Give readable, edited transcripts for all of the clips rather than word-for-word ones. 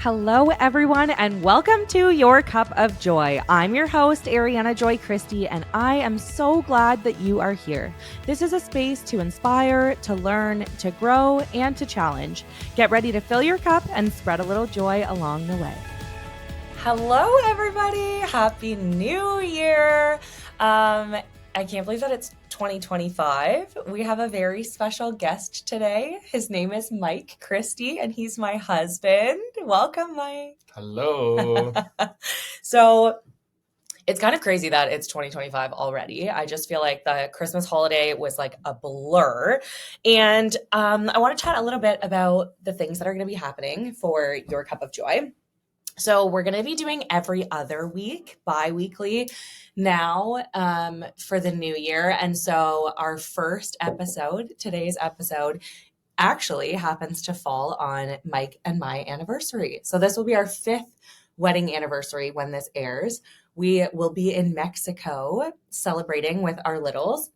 Hello, everyone, and welcome to Your Cup of Joy. I'm your host, Ariana Joy Christie, and I am so glad that you are here. This is a space to inspire, to learn, to grow, and to challenge. Get ready to fill your cup and spread a little joy along the way. Hello, everybody. Happy New Year. I can't believe that it's 2025. We have a very special guest today. His name is Mike Christie, and he's my husband. Welcome, Mike. Hello. So it's kind of crazy that it's 2025 already. I just feel like the Christmas holiday was like a blur. And I want to chat a little bit about the things that are going to be happening for Your Cup of Joy. So we're going to be doing every other week, bi-weekly now for the new year. And so our first episode, today's episode, actually happens to fall on Mike and my anniversary. So this will be our 5th wedding anniversary when this airs. We will be in Mexico celebrating with our littles.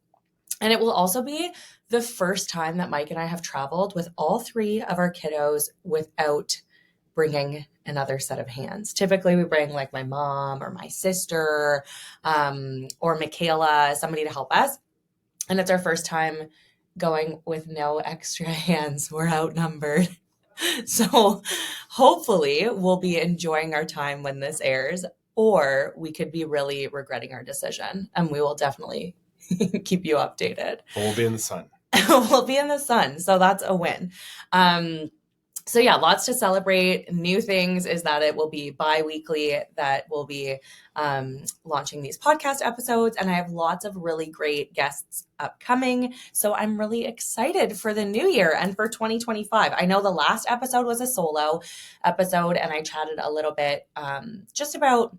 And it will also be the first time that Mike and I have traveled with all 3 of our kiddos without bringing another set of hands. Typically we bring like my mom or my sister or Michaela, somebody to help us. And it's our first time going with no extra hands. We're outnumbered. So hopefully we'll be enjoying our time when this airs, or we could be really regretting our decision, and we will definitely keep you updated. We'll be in the sun. We'll be in the sun. So that's a win. So yeah, lots to celebrate. New things is that it will be bi-weekly, that we'll be launching these podcast episodes, and I have lots of really great guests upcoming. So I'm really excited for the new year and for 2025. I know the last episode was a solo episode, and I chatted a little bit just about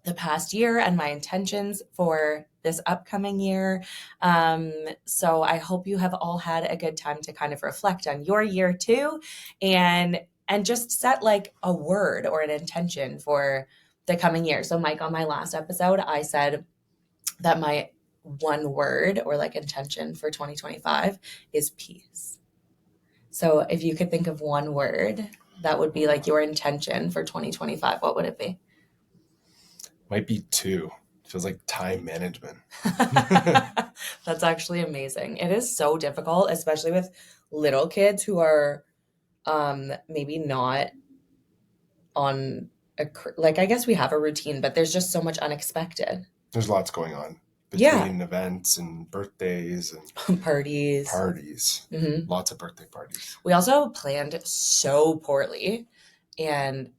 the past year and my intentions for this upcoming year. So I hope you have all had a good time to kind of reflect on your year too, and just set like a word or an intention for the coming year. So Mike, on my last episode, I said that my one word or like intention for 2025 is peace. So if you could think of one word that would be like your intention for 2025, what would it be? Might be 2. Feels like time management. That's actually amazing. It is so difficult, especially with little kids who are maybe not on like, I guess we have a routine, but there's just so much unexpected. There's lots going on between events and birthdays and parties. Mm-hmm. Lots of birthday parties. We also planned so poorly and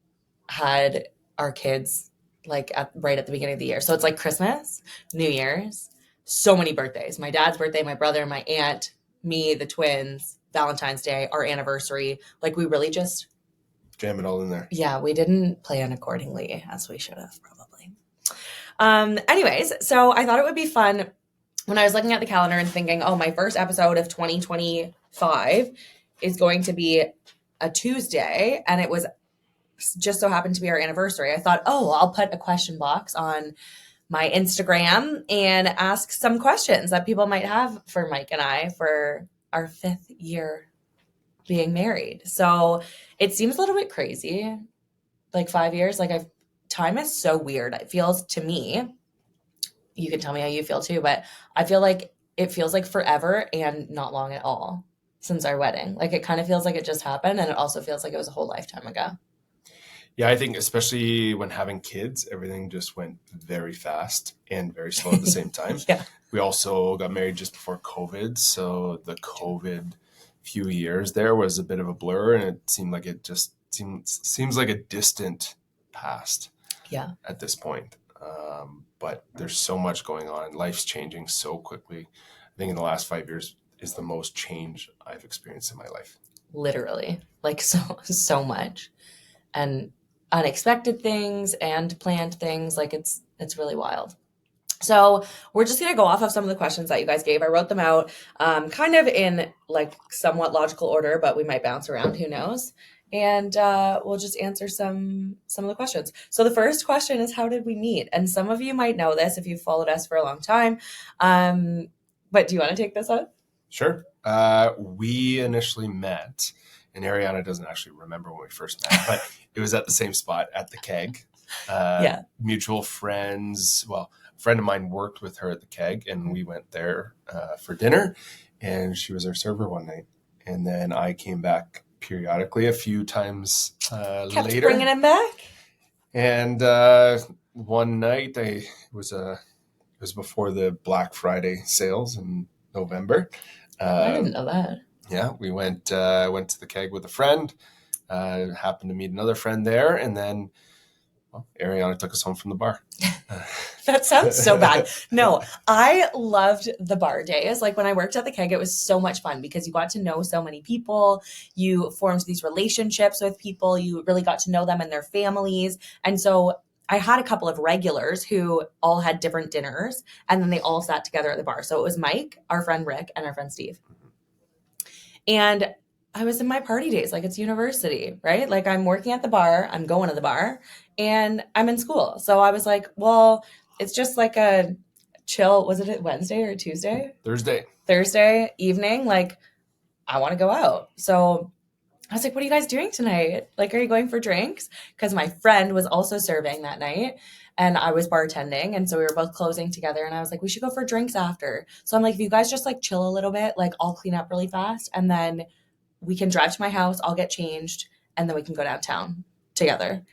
had our kids like right at the beginning of the year. So it's like Christmas, New Year's, so many birthdays. My dad's birthday, my brother, my aunt, me, the twins, Valentine's Day, our anniversary. Like we really just jam it all in there. Yeah, we didn't plan accordingly as we should have probably. Anyways, so I thought it would be fun when I was looking at the calendar and thinking, oh, my first episode of 2025 is going to be a Tuesday, and it was just so happened to be our anniversary. I thought, oh, I'll put a question box on my Instagram and ask some questions that people might have for Mike and I for our 5th year being married. So it seems a little bit crazy, like 5 years. Like time is so weird. It feels to me, you can tell me how you feel too, but I feel like it feels like forever and not long at all since our wedding. Like it kind of feels like it just happened, and it also feels like it was a whole lifetime ago. Yeah, I think especially when having kids, everything just went very fast and very slow at the same time. Yeah. We also got married just before COVID. So the COVID few years there was a bit of a blur, and it seemed like it just seems like a distant past. Yeah. At this point. But there's so much going on. Life's changing so quickly. I think in the last 5 years is the most change I've experienced in my life. Literally, like so much. And unexpected things and planned things. Like it's really wild. So we're just going to go off of some of the questions that you guys gave. I wrote them out kind of in like somewhat logical order, but we might bounce around, who knows? And we'll just answer some of the questions. So the first question is, how did we meet? And some of you might know this if you've followed us for a long time. But do you want to take this on? Sure. We initially met and Ariana doesn't actually remember when we first met, but it was at the same spot at the keg. Mutual friends. Well, a friend of mine worked with her at the keg, and we went there for dinner, and she was our server one night. And then I came back periodically a few times Kept later. bringing him back. And one night, it was before the Black Friday sales in November. I didn't know that. Yeah, we went to the keg with a friend. Happened to meet another friend there, and then Ariana took us home from the bar. That sounds so bad. No, I loved the bar days. Like when I worked at the keg, it was so much fun because you got to know so many people. You formed these relationships with people. You really got to know them and their families. And so I had a couple of regulars who all had different dinners, and then they all sat together at the bar. So it was Mike, our friend Rick, and our friend Steve. And I was in my party days, like it's university, right? Like I'm working at the bar, I'm going to the bar, and I'm in school. So I was like, well, it's just like a chill, was it Wednesday or Tuesday? Thursday evening, like I want to go out. So I was like, what are you guys doing tonight? Like, are you going for drinks? Because my friend was also serving that night and I was bartending. And so we were both closing together and I was like, we should go for drinks after. So I'm like, if you guys just like chill a little bit, like I'll clean up really fast and then we can drive to my house, I'll get changed, and then we can go downtown together.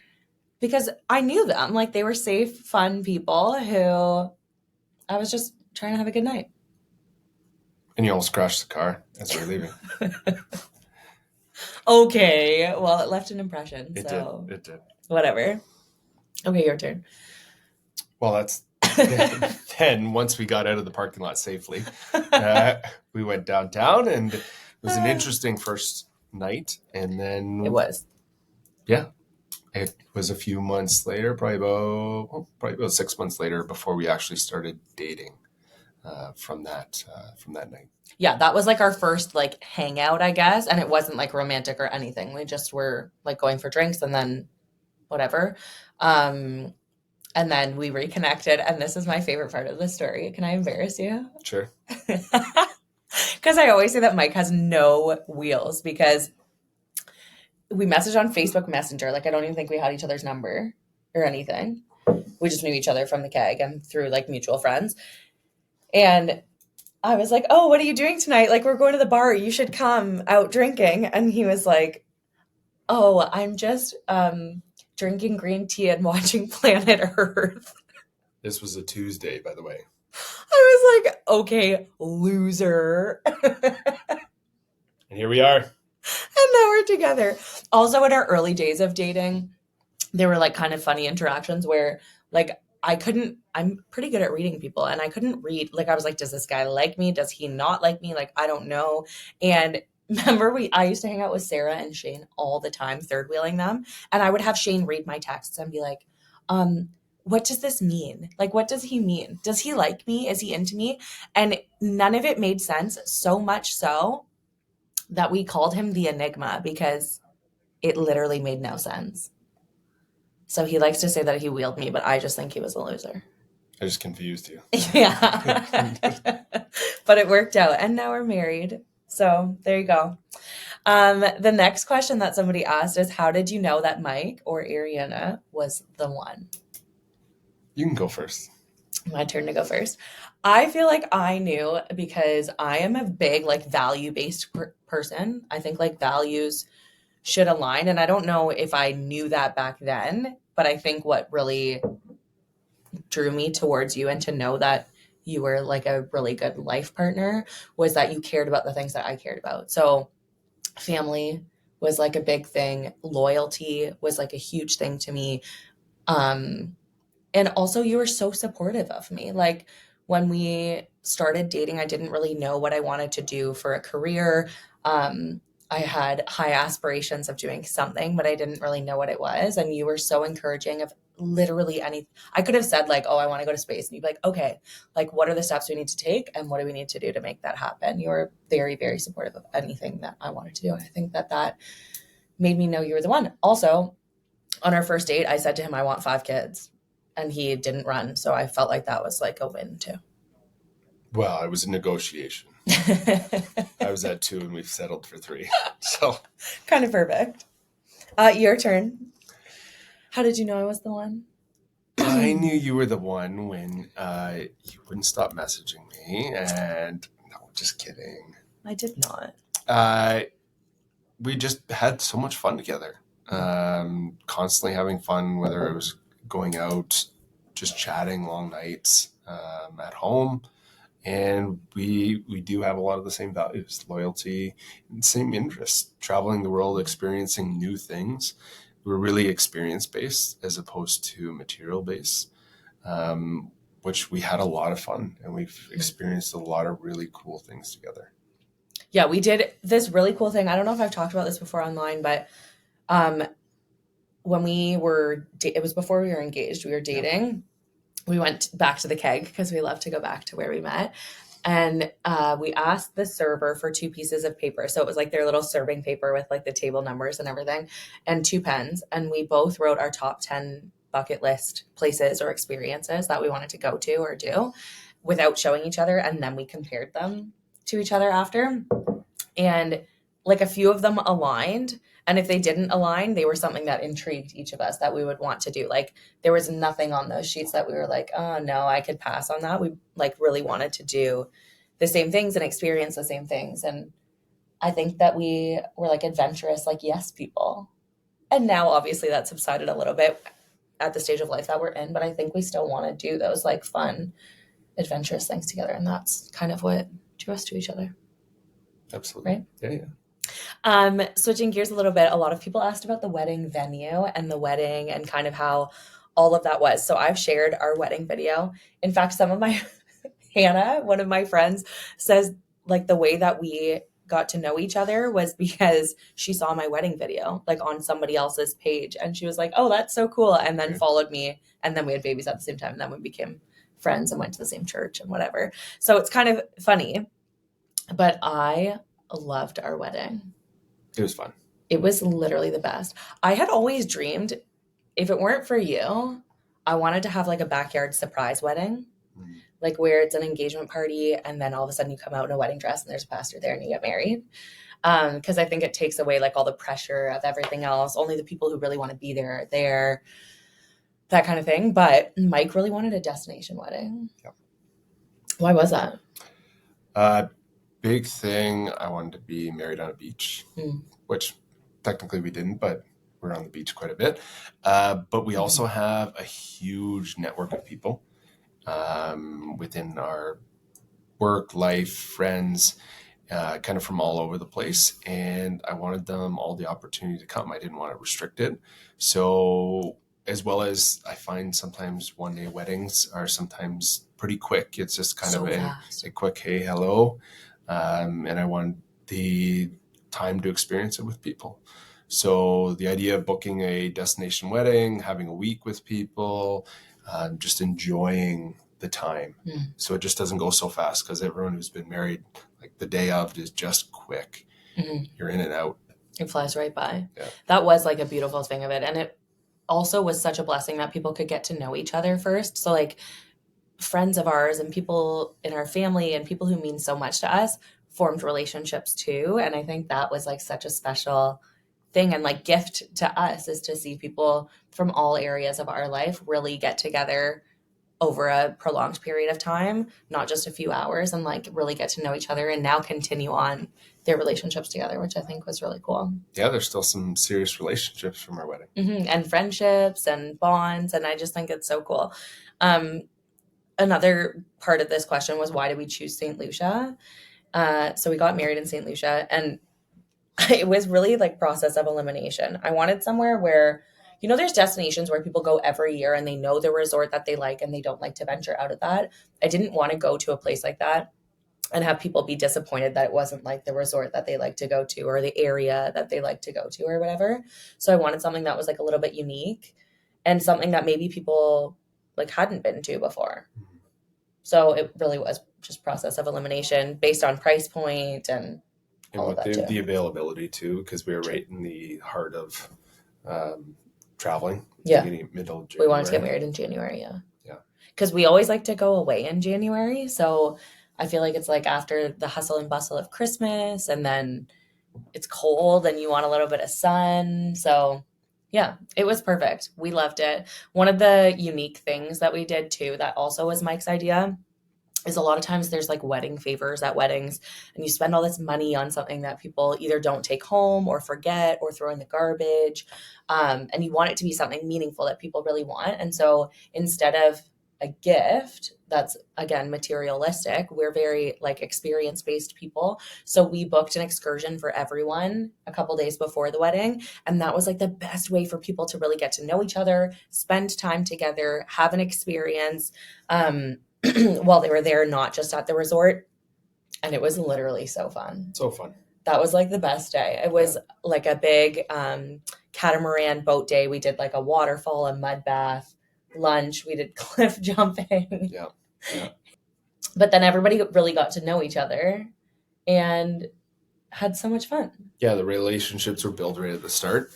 Because I knew them. Like they were safe, fun people who I was just trying to have a good night. And you almost crashed the car as we were leaving. Okay. Well, it left an impression. It did. Whatever. Okay, your turn. Well, that's then once we got out of the parking lot safely, we went downtown and it was an interesting first night. And then It was. Yeah. It was a few months later, probably about 6 months later before we actually started dating from that night. Yeah, that was like our first like hangout, I guess. And it wasn't like romantic or anything. We just were like going for drinks and then whatever. And then we reconnected. And this is my favorite part of the story. Can I embarrass you? Sure. Because I always say that Mike has no wheels because we messaged on Facebook Messenger. Like, I don't even think we had each other's number or anything. We just knew each other from the keg and through like mutual friends. And I was like, oh, what are you doing tonight? Like, we're going to the bar. You should come out drinking. And he was like, oh, I'm just drinking green tea and watching Planet Earth. This was a Tuesday, by the way. I was like, okay, loser. And here we are. And now we're together. Also, in our early days of dating, there were like kind of funny interactions where like I'm pretty good at reading people and I couldn't read. Like I was like, does this guy like me? Does he not like me? Like, I don't know. And remember I used to hang out with Sarah and Shane all the time, third wheeling them. And I would have Shane read my texts and be like, what does this mean? Like, what does he mean? Does he like me? Is he into me? And none of it made sense, so much so that we called him the Enigma because it literally made no sense. So he likes to say that he wheeled me, but I just think he was a loser. I just confused you. Yeah. But it worked out. And now we're married. So there you go. The next question that somebody asked is, how did you know that Mike or Ariana was the one? You can go first. My turn to go first. I feel like I knew because I am a big like value-based person. I think like values should align. And I don't know if I knew that back then, but I think what really drew me towards you and to know that you were like a really good life partner was that you cared about the things that I cared about. So family was like a big thing. Loyalty was like a huge thing to me. And also you were so supportive of me. Like when we started dating, I didn't really know what I wanted to do for a career. I had high aspirations of doing something, but I didn't really know what it was. And you were so encouraging of literally anything. I could have said like, oh, I want to go to space. And you'd be like, okay, like what are the steps we need to take? And what do we need to do to make that happen? You were very, very supportive of anything that I wanted to do. And I think that made me know you were the one. Also, on our first date, I said to him, I want 5 kids. And he didn't run. So I felt like that was like a win too. Well, it was a negotiation. I was at 2 and we've settled for 3. So kind of perfect. Your turn. How did you know I was the one? I knew you were the one when you wouldn't stop messaging me. And no, just kidding. I did not. We just had so much fun together. Constantly having fun, whether it was going out, just chatting long nights at home. And we do have a lot of the same values, loyalty, and same interests, traveling the world, experiencing new things. We're really experience-based as opposed to material-based, which we had a lot of fun, and we've experienced a lot of really cool things together. Yeah, we did this really cool thing. I don't know if I've talked about this before online, but when we were, it was before we were engaged, we were dating. We went back to the keg because we love to go back to where we met. And we asked the server for 2 pieces of paper. So it was like their little serving paper with like the table numbers and everything, and 2 pens. And we both wrote our top 10 bucket list places or experiences that we wanted to go to or do without showing each other. And then we compared them to each other after. And like a few of them aligned. And if they didn't align, they were something that intrigued each of us that we would want to do. Like there was nothing on those sheets that we were like, oh no, I could pass on that. We like really wanted to do the same things and experience the same things. And I think that we were like adventurous, like yes people. And now obviously that subsided a little bit at the stage of life that we're in, but I think we still want to do those like fun, adventurous things together. And that's kind of what drew us to each other. Absolutely. Right? Yeah. Switching gears a little bit, a lot of people asked about the wedding venue and the wedding and kind of how all of that was. So I've shared our wedding video. In fact, some of my Hannah, one of my friends, says like the way that we got to know each other was because she saw my wedding video like on somebody else's page, and she was like, oh, that's so cool, and then followed me, and then we had babies at the same time, and then we became friends and went to the same church and whatever. So it's kind of funny, but I loved our wedding. It was fun. It was literally the best. I had always dreamed, if it weren't for you, I wanted to have like a backyard surprise wedding, like where it's an engagement party and then all of a sudden you come out in a wedding dress and there's a pastor there and you get married. Because I think it takes away like all the pressure of everything else. Only the people who really want to be there are there, that kind of thing. But Mike really wanted a destination wedding. Yep. Why was that? Big thing, I wanted to be married on a beach, which technically we didn't, but we're on the beach quite a bit. But we also have a huge network of people within our work, life, friends, kind of from all over the place. And I wanted them all the opportunity to come. I didn't want to restrict it. So as well as I find sometimes one-day weddings are sometimes pretty quick. It's just kind of a quick, hey, hello. And I want the time to experience it with people. So the idea of booking a destination wedding, having a week with people, just enjoying the time. So it just doesn't go so fast, because everyone who's been married, like the day of is just quick. You're in and out. It flies right by. Yeah. That was like a beautiful thing of it. And it also was such a blessing that people could get to know each other first. So like friends of ours and people in our family and people who mean so much to us formed relationships too. And I think that was like such a special thing and like gift to us, is to see people from all areas of our life really get together over a prolonged period of time, not just a few hours, and like really get to know each other and now continue on their relationships together, which I think was really cool. Yeah, there's still some serious relationships from our wedding. And friendships and bonds. And I just think it's so cool. Another part of this question was, why did we choose St. Lucia? So we got married in St. Lucia, and it was really like process of elimination. I wanted somewhere where, you know, there's destinations where people go every year and they know the resort that they like and they don't like to venture out of that. I didn't want to go to a place like that and have people be disappointed that it wasn't like the resort that they like to go to or the area that they like to go to or whatever. So I wanted something that was like a little bit unique and something that maybe people like hadn't been to before. So it really was just process of elimination based on price point and all of that too. The availability too, because we were right in the heart of traveling. Yeah. Middle of January. We wanted to get married in January. Yeah. Because we always like to go away in January. So I feel like it's like after the hustle and bustle of Christmas, and then it's cold and you want a little bit of sun. So yeah, it was perfect. We loved it. One of the unique things that we did too, that also was Mike's idea, is a lot of times there's like wedding favors at weddings, and you spend all this money on something that people either don't take home or forget or throw in the garbage. And you want it to be something meaningful that people really want. And so instead of a gift that's, again, materialistic, we're very like experience-based people. So we booked an excursion for everyone a couple days before the wedding. And that was like the best way for people to really get to know each other, spend time together, have an experience. While they were there, not just at the resort. And it was literally so fun. So fun. That was like the best day. It was like a big catamaran boat day. We did like a waterfall, a mud bath, lunch. We did cliff jumping. Yeah. But then everybody really got to know each other and had so much fun. Yeah, the relationships were built right at the start.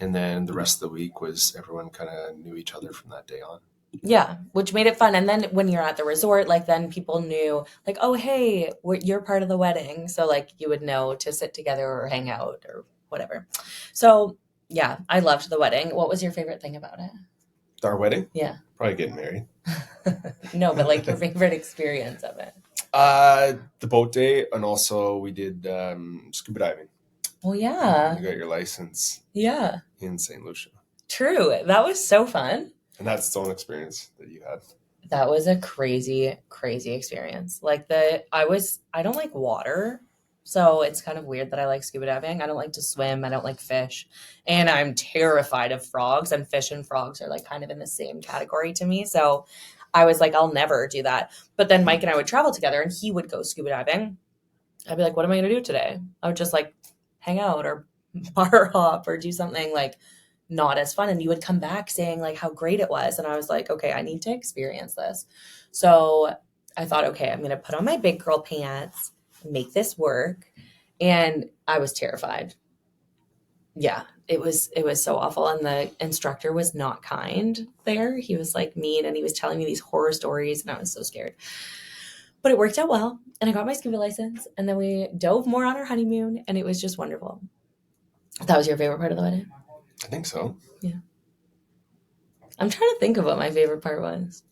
And then the rest of the week was everyone kind of knew each other from that day on. Yeah, which made it fun. And then when you're at the resort, like then people knew like, oh, hey, you're part of the wedding. So like you would know to sit together or hang out or whatever. So yeah, I loved the wedding. What was your favorite thing about it? Our wedding? Yeah. Probably getting married. No, but like your favorite experience of it. The boat day, and also we did scuba diving. Oh yeah. You got your license. Yeah. In St. Lucia. True. That was so fun. And that's its own experience that you had. That was a crazy, crazy experience. Like I don't like water. So it's kind of weird that I like scuba diving. I don't like to swim. I don't like fish. And I'm terrified of frogs, and fish and frogs are like kind of in the same category to me. So I was like, I'll never do that. But then Mike and I would travel together and he would go scuba diving. I'd be like, what am I going to do today? I would just like hang out or bar hop or do something like not as fun. And you would come back saying like how great it was. And I was like, okay, I need to experience this. So I thought, okay, I'm going to put on my big girl pants, make this work. And I was terrified. Yeah, it was so awful. And the instructor was not kind there. He was like mean, and he was telling me these horror stories, and I was so scared. But it worked out well, and I got my scuba license, and then we dove more on our honeymoon, and it was just wonderful. That was your favorite part of the wedding? I think so. Yeah. I'm trying to think of what my favorite part was.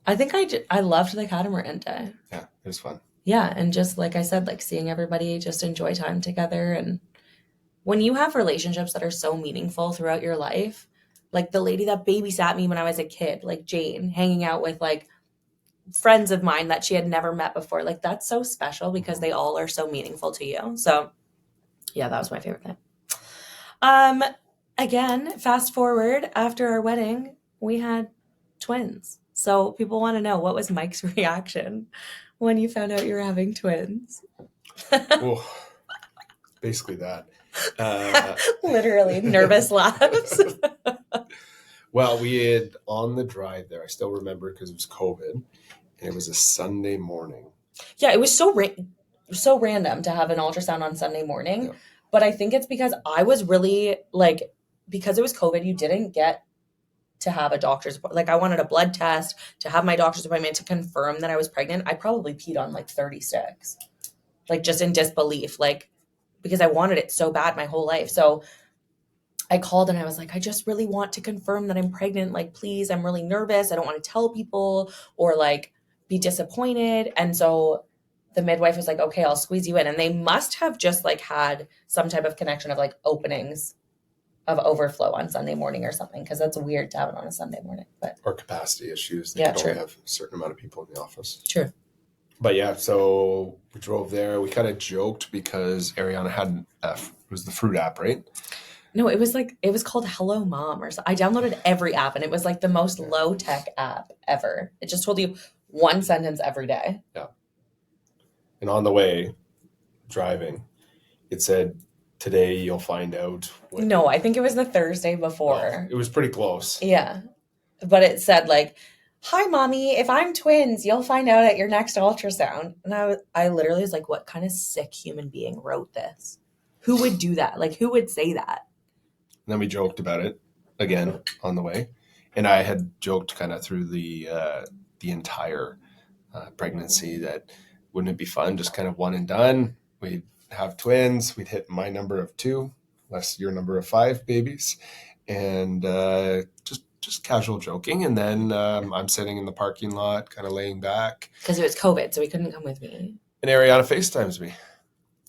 I think I loved the catamaran day. Yeah, it was fun. Yeah, and just like I said, like seeing everybody just enjoy time together. And when you have relationships that are so meaningful throughout your life, like the lady that babysat me when I was a kid, like Jane, hanging out with like friends of mine that she had never met before, like that's so special because they all are so meaningful to you. So yeah, that was my favorite thing. Again, fast forward after our wedding, we had twins. So people want to know, what was Mike's reaction when you found out you were having twins? Oh, basically that. Literally nervous laughs. Well, we had on the drive there, I still remember because it was COVID, and it was a Sunday morning. Yeah, it was so random to have an ultrasound on Sunday morning. Yeah. But I think it's because I was really like, because it was COVID, you didn't get to have a doctor's appointment. Like I wanted a blood test to have my doctor's appointment to confirm that I was pregnant. I probably peed on like 36, like just in disbelief, like because I wanted it so bad my whole life. So I called and I was like, I just really want to confirm that I'm pregnant. Like, please, I'm really nervous. I don't want to tell people or like be disappointed. And so the midwife was like, okay, I'll squeeze you in. And they must have just like had some type of connection of like openings of overflow on Sunday morning or something. Cause that's weird to have it on a Sunday morning, but or capacity issues. They could only have a certain amount of people in the office. True. But yeah, so we drove there. We kind of joked because Ariana had, it was the fruit app, right? No, it was called Hello Mom or something. I downloaded every app and it was like the most low tech app ever. It just told you one sentence every day. Yeah. And on the way driving, it said, today you'll find out. No, I think it was the Thursday before. Oh, it was pretty close. Yeah. But it said like, hi, mommy, if I'm twins, you'll find out at your next ultrasound. And I literally was like, what kind of sick human being wrote this? Who would do that? Like, who would say that? And then we joked about it again on the way. And I had joked kind of through the entire pregnancy that wouldn't it be fun, just kind of one and done. We'd have twins. We'd hit my number of 2, less your number of 5 babies, and just casual joking. And then I'm sitting in the parking lot, kind of laying back. Because it was COVID, so he couldn't come with me. And Ariana FaceTimes me.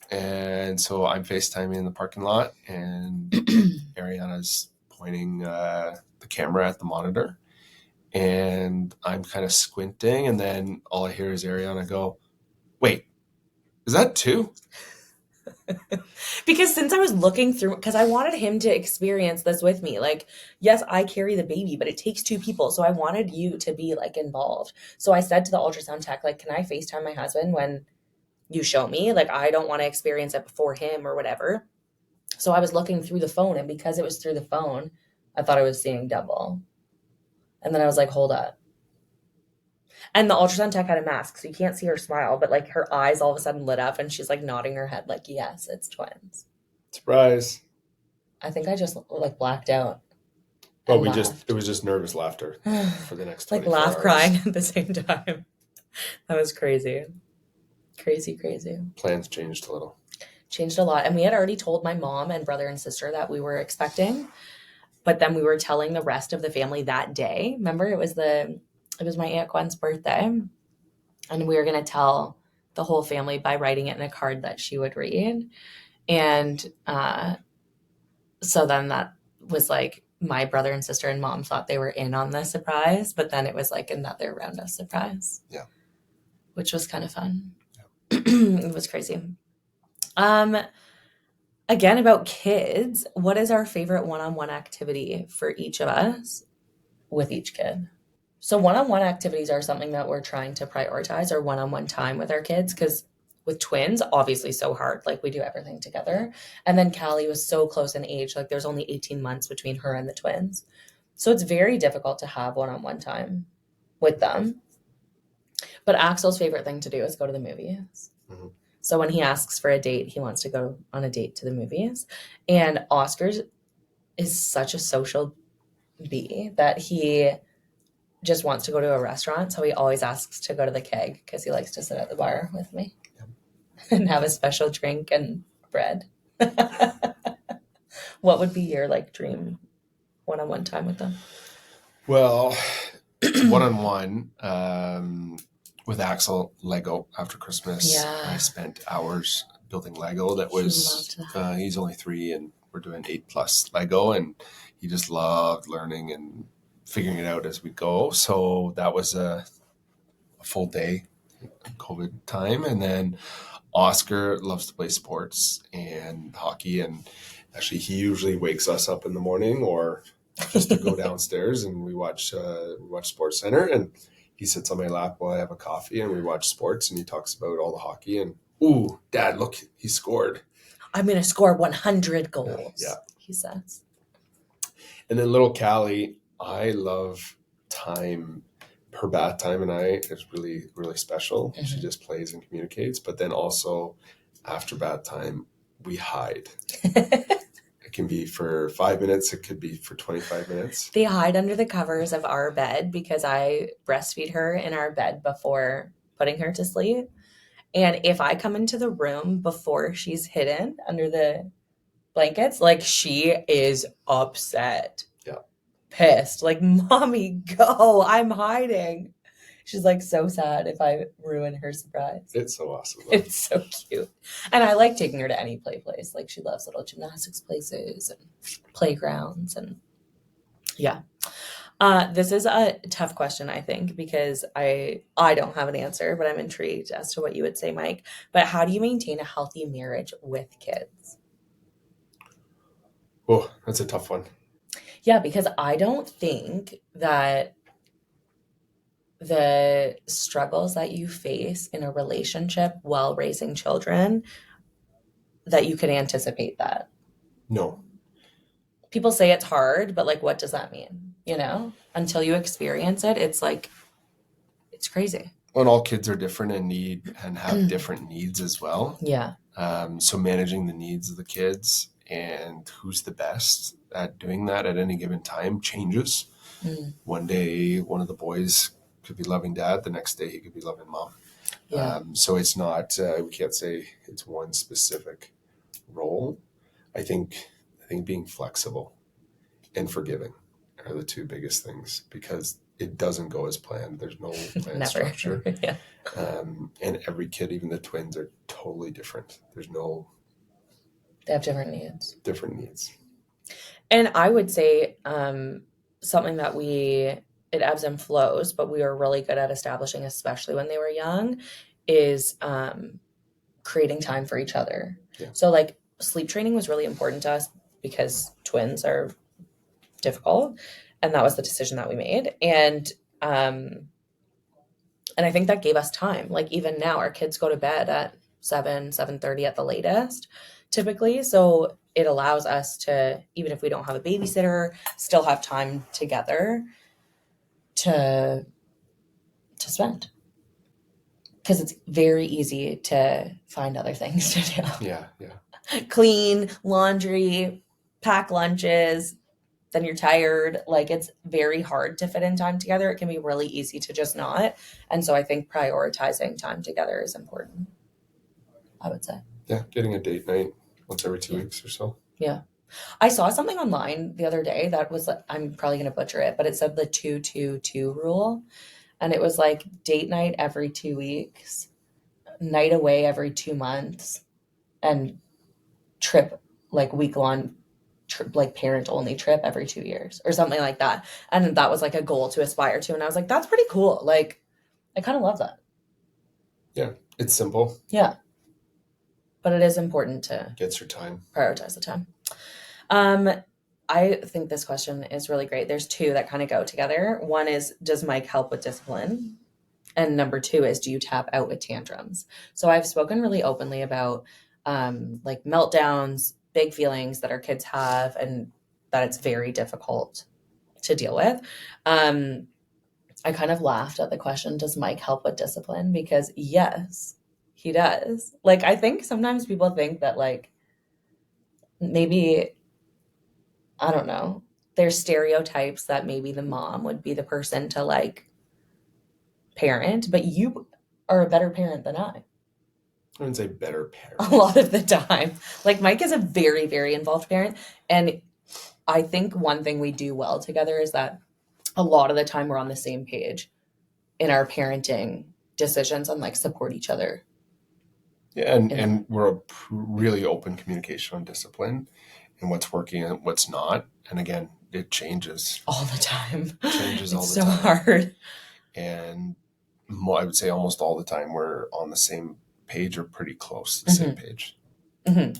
And so I'm FaceTiming in the parking lot, and Ariana's pointing the camera at the monitor. And I'm kind of squinting, and then all I hear is Ariana go, "Wait, is that 2?" Because since I was looking through, because I wanted him to experience this with me. Like, yes, I carry the baby, but it takes 2 people. So I wanted you to be like involved. So I said to the ultrasound tech, like, can I FaceTime my husband when you show me? Like, I don't want to experience it before him or whatever. So I was looking through the phone, and because it was through the phone, I thought I was seeing double. And then I was like, hold up. And the ultrasound tech had a mask, so you can't see her smile, but like her eyes all of a sudden lit up, and she's like nodding her head like, yes, it's twins. Surprise. I think I just like blacked out. Well, it was just nervous laughter for the next 24 like laugh hours. crying at the same time. That was crazy. Crazy. Plans changed a little. Changed a lot. And we had already told my mom and brother and sister that we were expecting, but then we were telling the rest of the family that day. Remember, it was my Aunt Gwen's birthday, and we were going to tell the whole family by writing it in a card that she would read. And so then that was like my brother and sister and mom thought they were in on the surprise, but then it was like another round of surprise. Yeah. Which was kind of fun. Yeah. It was crazy. Again, about kids, what is our favorite one-on-one activity for each of us with each kid? So one-on-one activities are something that we're trying to prioritize, or one-on-one time with our kids, because with twins, obviously so hard. Like, we do everything together. And then Callie was so close in age. Like, there's only 18 months between her and the twins. So it's very difficult to have one-on-one time with them. But Axel's favorite thing to do is go to the movies. Mm-hmm. So when he asks for a date, he wants to go on a date to the movies. And Oscar is such a social bee that he just wants to go to a restaurant. So he always asks to go to the Keg because he likes to sit at the bar with me and have a special drink and bread. What would be your like dream one-on-one time with them? Well, one-on-one with Axel, Lego after Christmas. Yeah. I spent hours building Lego. He's only 3 and we're doing 8+ Lego, and he just loved learning and figuring it out as we go. So that was a full day COVID time. And then Oscar loves to play sports and hockey, and actually he usually wakes us up in the morning or just to go downstairs, and we watch Sports Center, and he sits on my lap while I have a coffee and we watch sports, and he talks about all the hockey, and ooh, Dad, look, he scored. I'm going to score 100 goals. Yeah. He says. And then little Callie, I love time. Her bath time and I is really, really special. Mm-hmm. She just plays and communicates. But then also after bath time, we hide. It can be for 5 minutes. It could be for 25 minutes. They hide under the covers of our bed because I breastfeed her in our bed before putting her to sleep. And if I come into the room before she's hidden under the blankets, like, she is upset. Yeah. Pissed. Like, Mommy, go. I'm hiding. She's like so sad if I ruin her surprise. It's so awesome. It's so cute. And I like taking her to any place. Like, she loves little gymnastics places and playgrounds. And yeah. This is a tough question, I think, because I don't have an answer, but I'm intrigued as to what you would say, Mike. But how do you maintain a healthy marriage with kids? Oh, that's a tough one. Yeah, because I don't think that the struggles that you face in a relationship while raising children, that you can anticipate that. No. People say it's hard, but like, what does that mean? You know, until you experience it, it's like, it's crazy. Well, and all kids are different and have different needs as well. Yeah. So managing the needs of the kids and who's the best at doing that at any given time changes. One day, one of the boys could be loving dad. The next day he could be loving mom. Yeah. So it's not, we can't say it's one specific role. I think being flexible and forgiving are the two biggest things, because it doesn't go as planned. There's no plan structure. Yeah. And every kid, even the twins, are totally different. They have different needs. And I would say something that it ebbs and flows, but we were really good at establishing, especially when they were young, is creating time for each other. Yeah. So like sleep training was really important to us because twins are difficult, and that was the decision that we made. And I think that gave us time. Like even now our kids go to bed at 7:30 at the latest typically. So it allows us to, even if we don't have a babysitter, still have time together to spend. Because it's very easy to find other things to do. Yeah. Clean, laundry, pack lunches, then you're tired. Like it's very hard to fit in time together. It can be really easy to just not. And so I think prioritizing time together is important, I would say. Yeah, getting a date night once every 2 weeks or so. Yeah. I saw something online the other day that was, I'm probably going to butcher it, but it said the 2-2-2 rule. And it was like date night every 2 weeks, night away every 2 months, and trip, like week-long, like parent-only trip every 2 years or something like that. And that was like a goal to aspire to. And I was like, that's pretty cool. Like, I kind of love that. Yeah, it's simple. Yeah. But it is important to gets your time. Prioritize the time. I think this question is really great. There's two that kind of go together. One is, does Mike help with discipline? And number two is, do you tap out with tantrums? So I've spoken really openly about like meltdowns, big feelings that our kids have, and that it's very difficult to deal with. I kind of laughed at the question, does Mike help with discipline? Because yes, he does. Like, I think sometimes people think that like, maybe, I don't know, there's stereotypes that maybe the mom would be the person to like parent, but you are a better parent than I wouldn't say better parent. a lot of the time. Like Mike is a very, very involved parent. And I think one thing we do well together is that a lot of the time we're on the same page in our parenting decisions and like support each other. Yeah, and we're a really open communication on discipline and what's working and what's not. And again, it changes all the time. It changes all the time. It's so hard. And I would say almost all the time we're on the same page or pretty close to the same page. Mm-hmm.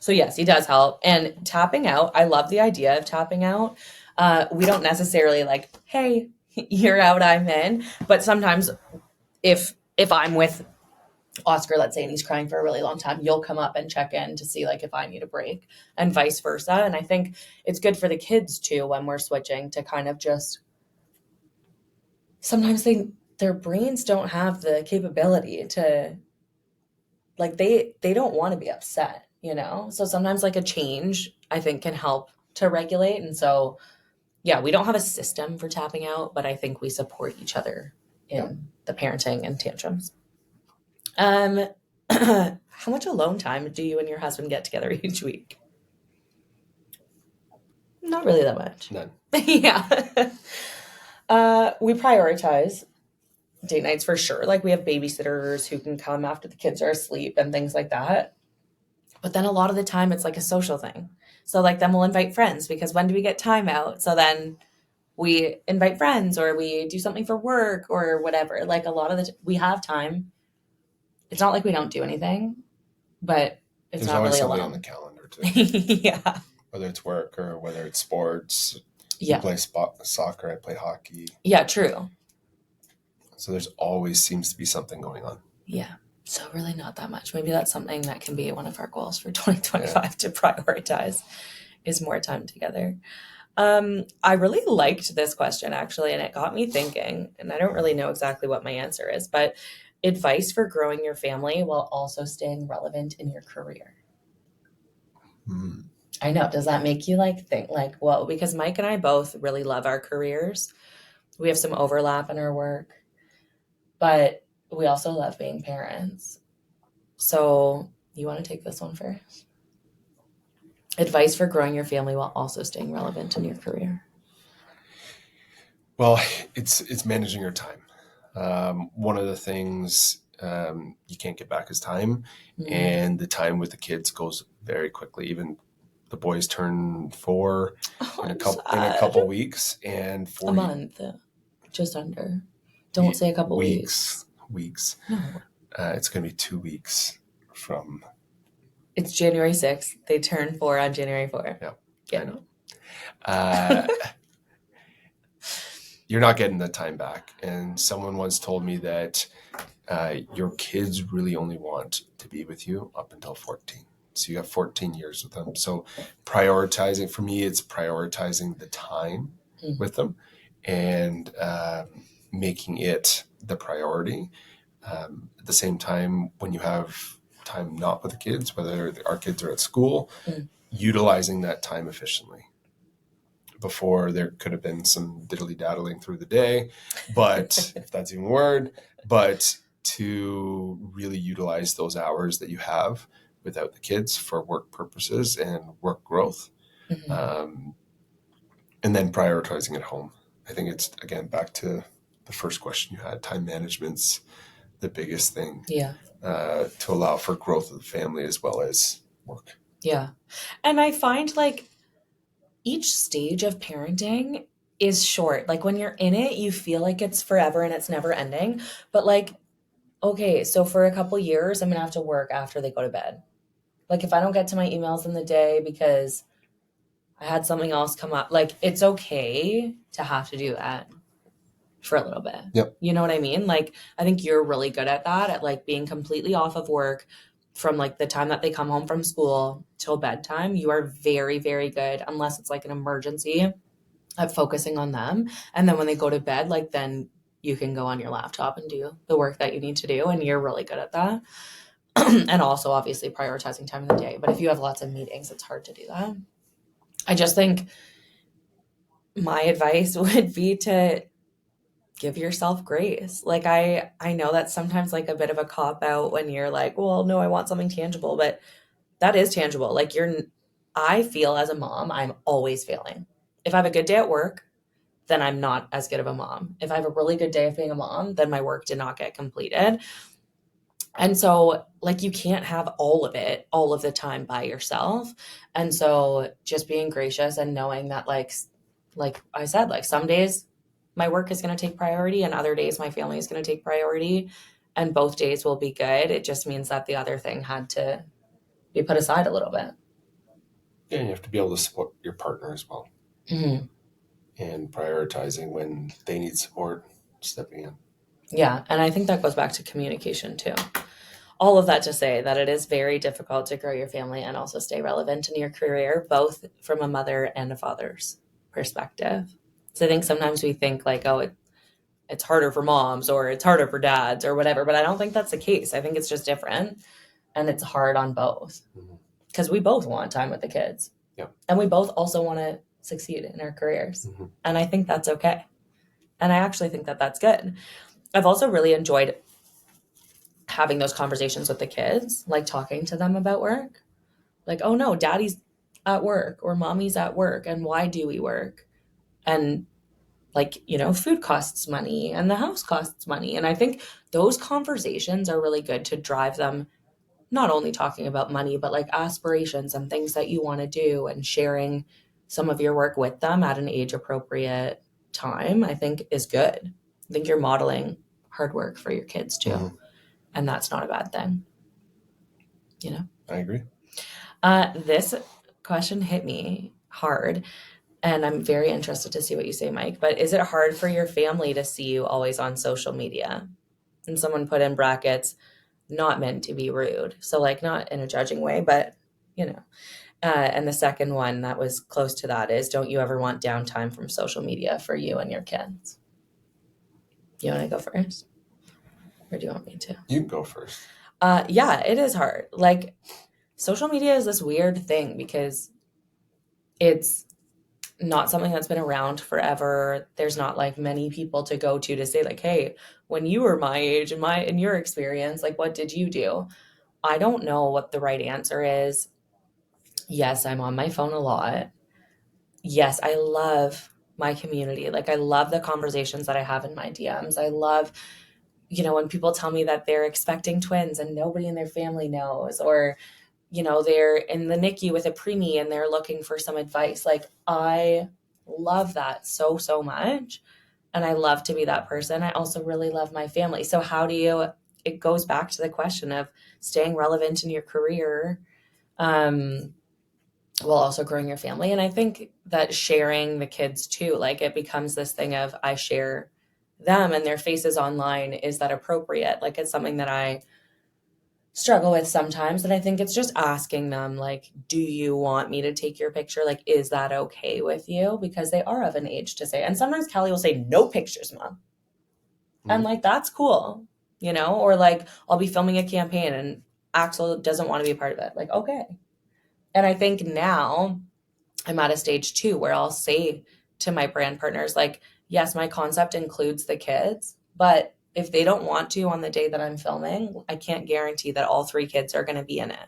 So yes, he does help. And tapping out, I love the idea of tapping out. We don't necessarily like, hey, you're out, I'm in. But sometimes if I'm with Oscar, let's say, and he's crying for a really long time, you'll come up and check in to see like if I need a break and vice versa. And I think it's good for the kids too when we're switching to kind of just, sometimes their brains don't have the capability to, like, they don't want to be upset, you know? So sometimes like a change I think can help to regulate. And so yeah, we don't have a system for tapping out, but I think we support each other in the parenting and tantrums. How much alone time do you and your husband get together each week? Not really that much. None. Yeah. We prioritize date nights for sure. Like we have babysitters who can come after the kids are asleep and things like that. But then a lot of the time it's like a social thing. So like then we'll invite friends because when do we get time out? So then we invite friends or we do something for work or whatever. Like a lot of we have time. It's not like we don't do anything, but it's not really alone. There's always something on the calendar too. Yeah. Whether it's work or whether it's sports. Yeah. You play soccer, I play hockey. Yeah, true. So there's always seems to be something going on. Yeah. So really not that much. Maybe that's something that can be one of our goals for 2025 to prioritize is more time together. I really liked this question actually, and it got me thinking, and I don't really know exactly what my answer is, but advice for growing your family while also staying relevant in your career. I know. Does that make you like think like, well, because Mike and I both really love our careers. We have some overlap in our work. but we also love being parents. So you want to take this one first? Advice for growing your family while also staying relevant in your career. Well, it's managing your time. One of the things you can't get back is time, and the time with the kids goes very quickly. Even the boys turn 4 in a couple weeks, and a month, just under. Don't say a couple weeks. No, it's going to be 2 weeks from. It's January 6th. They turn 4 on January 4th. Yeah, I know. You're not getting the time back. And someone once told me that your kids really only want to be with you up until 14. So you got 14 years with them. So prioritizing, for me, it's prioritizing the time with them and making it the priority. At the same time, when you have time not with the kids, whether our kids are at school, utilizing that time efficiently. Before, there could have been some diddly-daddling through the day, but if that's even a word, but to really utilize those hours that you have without the kids for work purposes and work growth. And then prioritizing at home. I think it's, again, back to the first question you had. Time management's the biggest thing to allow for growth of the family as well as work. Yeah. And I find like each stage of parenting is short. Like when you're in it, you feel like it's forever and it's never ending. But like, okay, so for a couple years, I'm going to have to work after they go to bed. Like if I don't get to my emails in the day because I had something else come up, like it's okay to have to do that for a little bit. Yep. You know what I mean? Like, I think you're really good at that, at like being completely off of work from like the time that they come home from school till bedtime. You are very, very good, unless it's like an emergency, at focusing on them. And then when they go to bed, like then you can go on your laptop and do the work that you need to do. And you're really good at that. And also obviously prioritizing time in the day. But if you have lots of meetings, it's hard to do that. I just think my advice would be to give yourself grace. Like I know that's sometimes like a bit of a cop out when you're like, well, no, I want something tangible, but that is tangible. Like I feel as a mom, I'm always failing. If I have a good day at work, then I'm not as good of a mom. If I have a really good day of being a mom, then my work did not get completed. And so like you can't have all of it all of the time by yourself. And so just being gracious and knowing that like I said, like some days my work is going to take priority and other days my family is going to take priority, and both days will be good. It just means that the other thing had to be put aside a little bit. Yeah, and you have to be able to support your partner as well. Mm-hmm. And prioritizing when they need support, stepping in. Yeah, and I think that goes back to communication too. All of that to say that it is very difficult to grow your family and also stay relevant in your career, both from a mother and a father's perspective. So I think sometimes we think like, oh, it's harder for moms or it's harder for dads or whatever, but I don't think that's the case. I think it's just different, and it's hard on both because we both want time with the kids. Yeah. And we both also want to succeed in our careers. And I think that's okay. And I actually think that that's good. I've also really enjoyed having those conversations with the kids, like talking to them about work. Like, oh no, daddy's at work or mommy's at work. And why do we work? And like, you know, food costs money and the house costs money. And I think those conversations are really good to drive them, not only talking about money, but like aspirations and things that you want to do, and sharing some of your work with them at an age appropriate time, I think is good. I think you're modeling hard work for your kids too. And that's not a bad thing. You know? I agree. This question hit me hard, and I'm very interested to see what you say, Mike. But is it hard for your family to see you always on social media? And someone put in brackets, not meant to be rude. So like not in a judging way, but you know. And the second one that was close to that is, don't you ever want downtime from social media for you and your kids? You want to go first? Or do you want me to? You can go first. Yeah, it is hard. Like social media is this weird thing because it's not something that's been around forever. There's not like many people to go to say like, hey, when you were my age and in your experience, like what did you do? I don't know what the right answer is. Yes, I'm on my phone a lot. Yes, I love my community. Like I love the conversations that I have in my DMs. I love, when people tell me that they're expecting twins and nobody in their family knows, or they're in the NICU with a preemie and they're looking for some advice. Like I love that so, so much. And I love to be that person. I also really love my family. So it goes back to the question of staying relevant in your career, while also growing your family. And I think that sharing the kids too, like it becomes this thing of I share them and their faces online. Is that appropriate? Like it's something that I struggle with sometimes. And I think it's just asking them, like, do you want me to take your picture? Like, is that okay with you? Because they are of an age to say. And sometimes Callie will say, no pictures, Mom. And like, that's cool, or like I'll be filming a campaign and Axel doesn't want to be a part of it. Like, okay. And I think now I'm at a stage too where I'll say to my brand partners, like, yes, my concept includes the kids, but if they don't want to on the day that I'm filming, I can't guarantee that all 3 kids are going to be in it.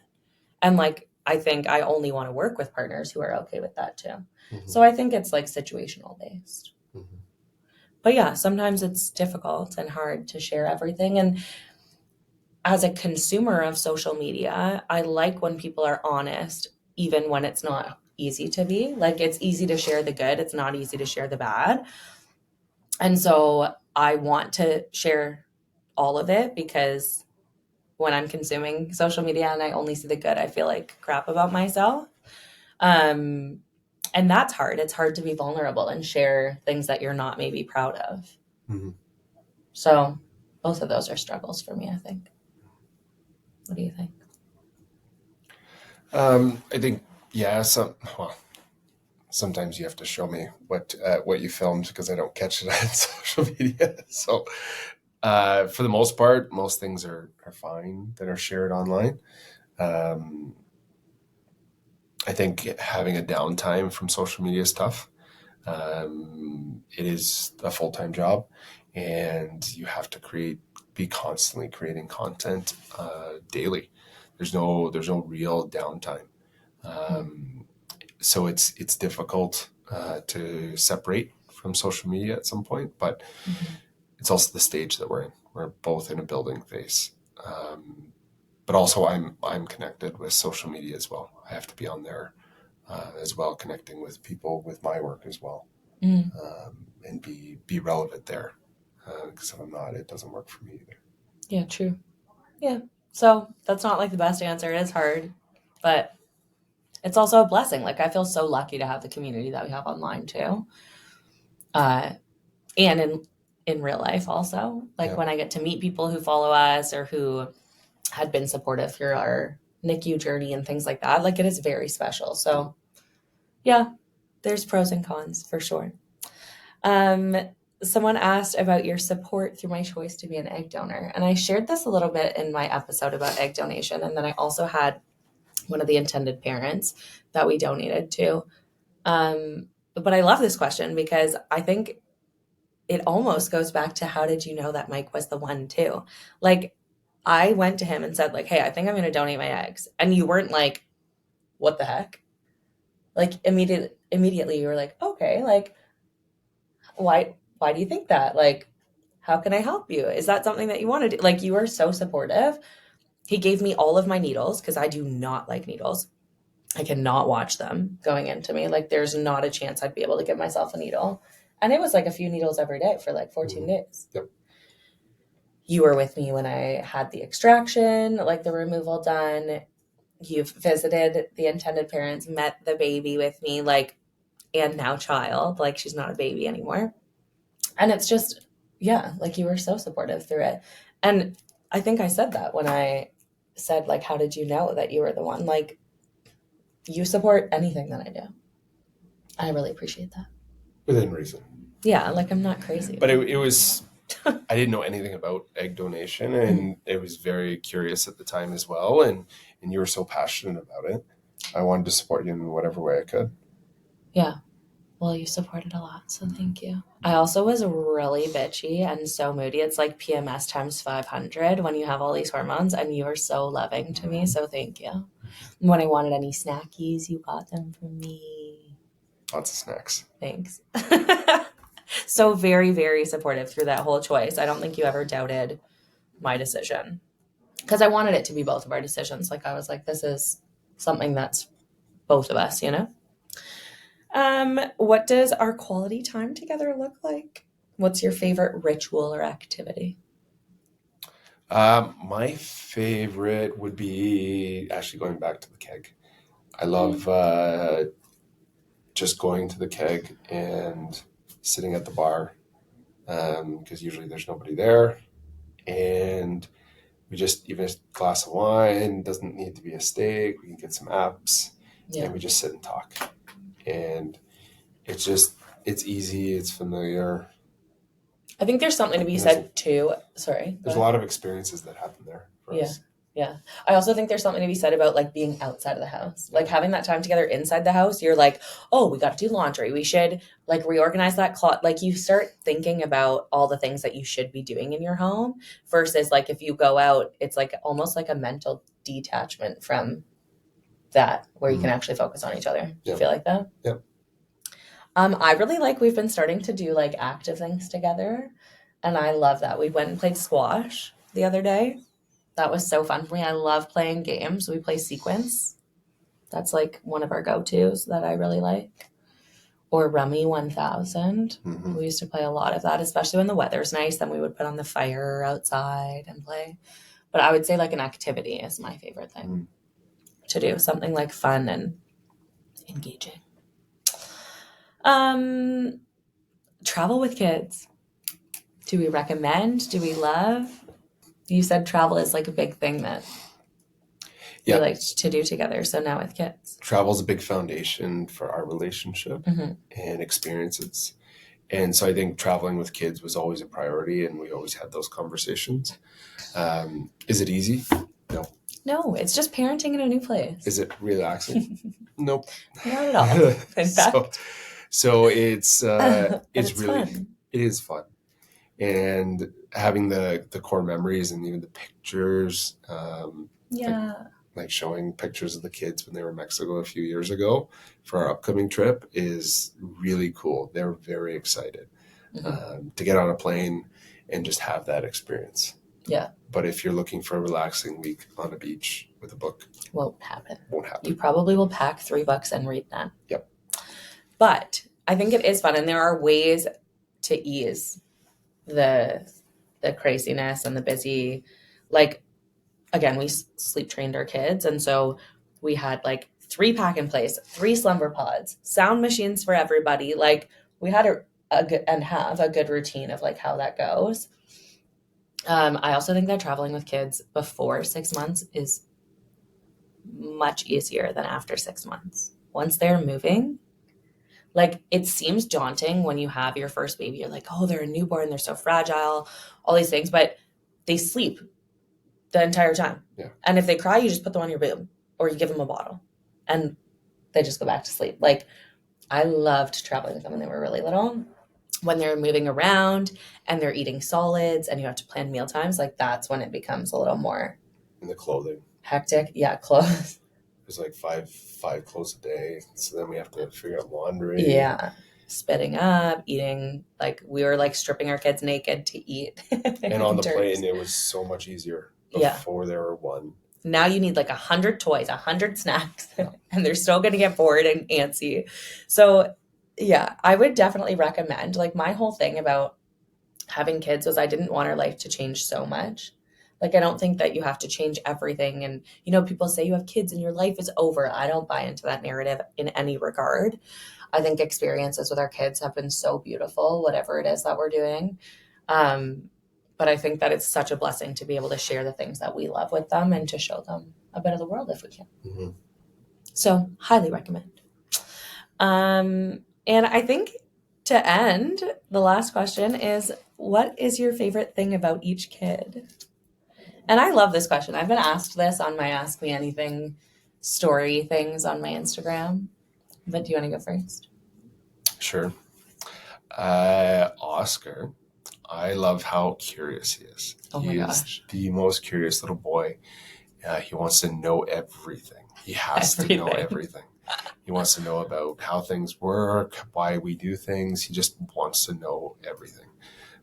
And like, I think I only want to work with partners who are okay with that too. Mm-hmm. So I think it's like situational based. Mm-hmm. But yeah, sometimes it's difficult and hard to share everything. And as a consumer of social media, I like when people are honest, even when it's not easy to be. Like it's easy to share the good. It's not easy to share the bad. And so I want to share all of it because when I'm consuming social media and I only see the good, I feel like crap about myself. And that's hard. It's hard to be vulnerable and share things that you're not maybe proud of. Mm-hmm. So both of those are struggles for me, I think. What do you think? I think, yeah, sometimes you have to show me what you filmed because I don't catch it on social media. So for the most part, most things are fine that are shared online. I think having a downtime from social media is tough. It is a full-time job and you have to be constantly creating content daily. There's no real downtime. So it's difficult to separate from social media at some point, but it's also the stage that we're in. We're both in a building phase. But also I'm connected with social media as well. I have to be on there as well, connecting with people with my work as well, and be relevant there. Because if I'm not, it doesn't work for me either. Yeah, true. Yeah. So that's not like the best answer. It is hard, but it's also a blessing. Like I feel so lucky to have the community that we have online too. And in real life also, like when I get to meet people who follow us or who had been supportive through our NICU journey and things like that, like it is very special. So yeah, there's pros and cons for sure. Someone asked about your support through my choice to be an egg donor. And I shared this a little bit in my episode about egg donation. And then I also had one of the intended parents that we donated to. But I love this question because I think it almost goes back to how did you know that Mike was the one too? Like I went to him and said like, hey, I think I'm going to donate my eggs. And you weren't like, what the heck? Like immediately you were like, okay, like, why do you think that? Like, how can I help you? Is that something that you want to do? Like, you are so supportive. He gave me all of my needles because I do not like needles. I cannot watch them going into me. Like, there's not a chance I'd be able to give myself a needle. And it was like a few needles every day for like 14 days. Yep. You were with me when I had the extraction, like the removal done. You've visited the intended parents, met the baby with me, like, and now child, like she's not a baby anymore. And it's just, yeah, like you were so supportive through it. And I think I said that when I said, like, how did you know that you were the one? Like, you support anything that I do. I really appreciate that. Within reason. Yeah, like I'm not crazy. But it was, I didn't know anything about egg donation and it was very curious at the time as well. And you were so passionate about it. I wanted to support you in whatever way I could. Yeah. Well, you supported a lot, so thank you. I also was really bitchy and so moody. It's like PMS times 500 when you have all these hormones, and you were so loving to me, so thank you. When I wanted any snackies, you got them for me. Lots of snacks. Thanks. So very, very supportive through that whole choice. I don't think you ever doubted my decision, because I wanted it to be both of our decisions. Like, I was like, this is something that's both of us, you know? What does our quality time together look like? What's your favorite ritual or activity? My favorite would be actually going back to the keg. I love just going to the keg and sitting at the bar, because usually there's nobody there, and we just, even a glass of wine, doesn't need to be a steak. We can get some apps, and we just sit and talk. And it's easy, it's familiar. I think there's something to be said too. Sorry. There's a lot of experiences that happen there for us. Yeah. I also think there's something to be said about like being outside of the house. Like having that time together inside the house, you're like, oh, we got to do laundry. We should like reorganize that closet. Like you start thinking about all the things that you should be doing in your home versus like if you go out, it's like almost like a mental detachment from that where you can actually focus on each other. Do you feel like that? Yep. I really like we've been starting to do like active things together, and I love that. We went and played squash the other day. That was so fun for me. I love playing games. We play Sequence. That's like one of our go-tos that I really like. Or Rummy 1000. Mm-hmm. We used to play a lot of that, especially when the weather's nice. Then we would put on the fire outside and play. But I would say like an activity is my favorite thing to do. Something like fun and engaging. Travel with kids. Do we recommend? Do we love? You said travel is like a big thing that we like to do together. So now with kids. Travel is a big foundation for our relationship and experiences. And so I think traveling with kids was always a priority, and we always had those conversations. Is it easy? No. No, it's just parenting in a new place. Is it relaxing? Nope. Not at all. In fact. So it's really fun. It is fun, and having the core memories and even the pictures. Like showing pictures of the kids when they were in Mexico a few years ago for our upcoming trip is really cool. They're very excited to get on a plane and just have that experience. Yeah. But if you're looking for a relaxing week on a beach with a book, won't happen. You probably will pack $3 and read that. Yep. But I think it is fun, and there are ways to ease the craziness and the busy. Like, again, we sleep trained our kids, and so we had like 3 pack and plays, 3 slumber pods, sound machines for everybody. Like we had have a good routine of like how that goes. I also think that traveling with kids before 6 months is much easier than after 6 months. Once they're moving, like it seems daunting when you have your first baby. You're like, oh, they're a newborn, they're so fragile, all these things, but they sleep the entire time. Yeah. And if they cry, you just put them on your boob or you give them a bottle and they just go back to sleep. Like I loved traveling with them when they were really little. When they're moving around and they're eating solids and you have to plan meal times, like that's when it becomes a little more. And the clothing. Hectic. Yeah, clothes. There's like five clothes a day. So then we have to figure out laundry. Yeah. Spitting up, eating, like we were like stripping our kids naked to eat. And on the plane, it was so much easier before they were 1. Now you need like 100 toys, 100 snacks, and they're still going to get bored and antsy. So yeah, I would definitely recommend, like my whole thing about having kids was I didn't want our life to change so much. Like, I don't think that you have to change everything. And, you know, people say you have kids and your life is over. I don't buy into that narrative in any regard. I think experiences with our kids have been so beautiful, whatever it is that we're doing. But I think that it's such a blessing to be able to share the things that we love with them and to show them a bit of the world if we can. Mm-hmm. So highly recommend. And I think to end, the last question is, what is your favorite thing about each kid? And I love this question. I've been asked this on my Ask Me Anything story things on my Instagram. But do you want to go first? Sure. Oscar, I love how curious he is. Oh he my is gosh. the most curious little boy. He wants to know everything. He has to know everything. He wants to know about how things work, why we do things. He just wants to know everything.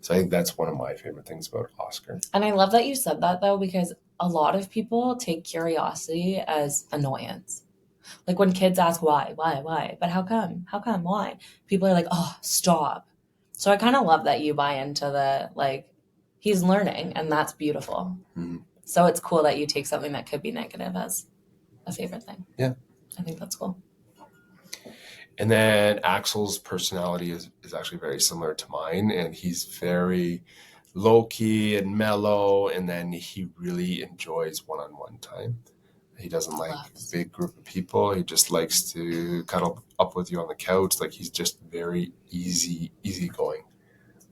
So I think that's one of my favorite things about Oscar. And I love that you said that, though, because a lot of people take curiosity as annoyance. Like when kids ask why, but how come, why? People are like, oh, stop. So I kind of love that you buy into the, like, he's learning, and that's beautiful. Mm-hmm. So it's cool that you take something that could be negative as a favorite thing. Yeah. I think that's cool. And then Axel's personality is actually very similar to mine, and he's very low-key and mellow, and then he really enjoys one-on-one time. He doesn't like a big group of people. He just likes to cuddle up with you on the couch. Like, he's just very easygoing,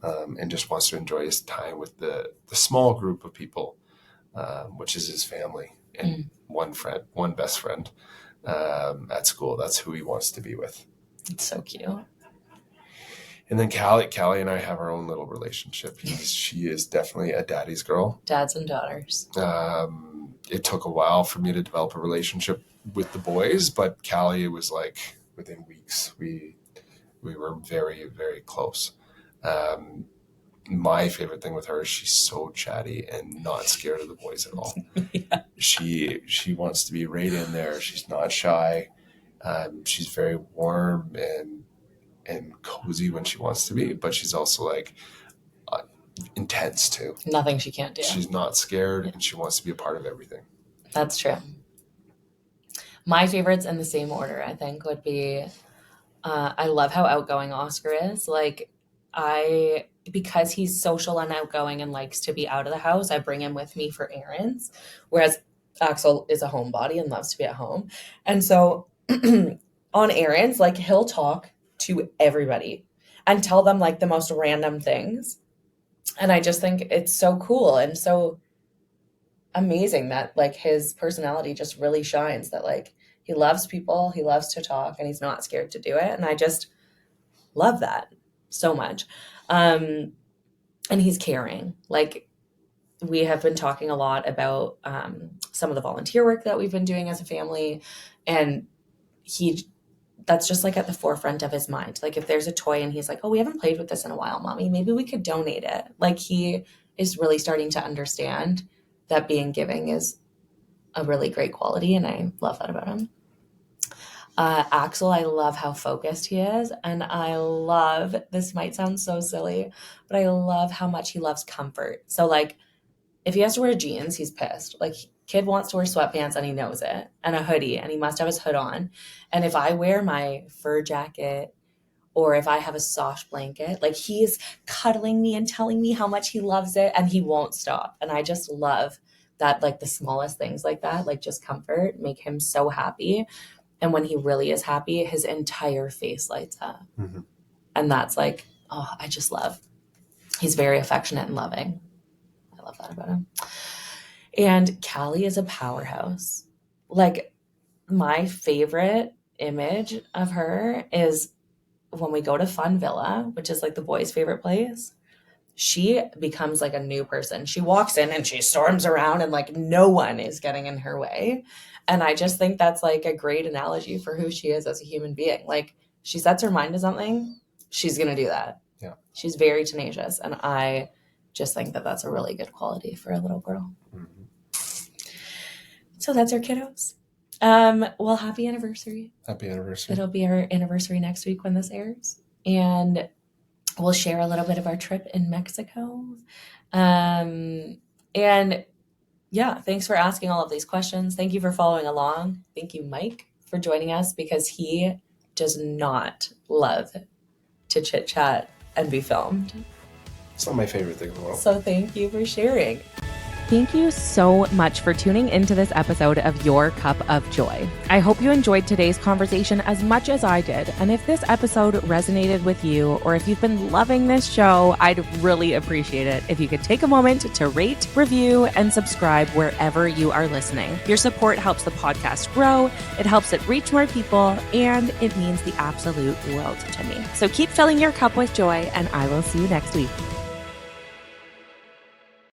and just wants to enjoy his time with the small group of people, which is his family and one best friend at school. That's who he wants to be with. It's so cute. And then Callie and I have our own little relationship. She is definitely a daddy's girl. Dads and daughters. It took a while for me to develop a relationship with the boys, but Callie, it was like within weeks we were very, very close. My favorite thing with her is she's so chatty and not scared of the boys at all. Yeah. She wants to be right in there. She's not shy. She's very warm and cozy when she wants to be, but she's also like intense too. Nothing she can't do. She's not scared, and she wants to be a part of everything. That's true. My favorites in the same order, I think, would be I love how outgoing Oscar is. Like, because he's social and outgoing and likes to be out of the house, I bring him with me for errands, whereas Axel is a homebody and loves to be at home. And so on errands, like, he'll talk to everybody and tell them like the most random things. And I just think it's so cool and so amazing that like his personality just really shines, that like he loves people, he loves to talk, and he's not scared to do it. And I just love that so much. And he's caring. Like, we have been talking a lot about some of the volunteer work that we've been doing as a family, and that's just like at the forefront of his mind. Like, if there's a toy and he's like, oh, we haven't played with this in a while, mommy, maybe we could donate it. Like, he is really starting to understand that being giving is a really great quality. And I love that about him. Axel, I love how focused he is. And I love, this might sound so silly, but I love how much he loves comfort. So like, if he has to wear jeans, he's pissed. Like, kid wants to wear sweatpants and he knows it, and a hoodie, and he must have his hood on. And if I wear my fur jacket or if I have a soft blanket, like, he's cuddling me and telling me how much he loves it, and he won't stop. And I just love that, like, the smallest things like that, like just comfort, make him so happy. And when he really is happy, his entire face lights up. Mm-hmm. And that's like, oh, I just love. He's very affectionate and loving. I love that about him. And Callie is a powerhouse. Like, my favorite image of her is when we go to Fun Villa, which is like the boys' favorite place. She becomes like a new person. She walks in and she storms around and like no one is getting in her way. And I just think that's like a great analogy for who she is as a human being. Like, she sets her mind to something, she's going to do that. Yeah. She's very tenacious. And I just think that that's a really good quality for a little girl. Mm-hmm. So that's our kiddos. Well, happy anniversary. Happy anniversary. It'll be our anniversary next week when this airs. And we'll share a little bit of our trip in Mexico. And yeah, thanks for asking all of these questions. Thank you for following along. Thank you, Mike, for joining us, because he does not love to chit chat and be filmed. It's not my favorite thing in the world. So thank you for sharing. Thank you so much for tuning into this episode of Your Cup of Joy. I hope you enjoyed today's conversation as much as I did. And if this episode resonated with you, or if you've been loving this show, I'd really appreciate it if you could take a moment to rate, review, and subscribe wherever you are listening. Your support helps the podcast grow, it helps it reach more people, and it means the absolute world to me. So keep filling your cup with joy, and I will see you next week.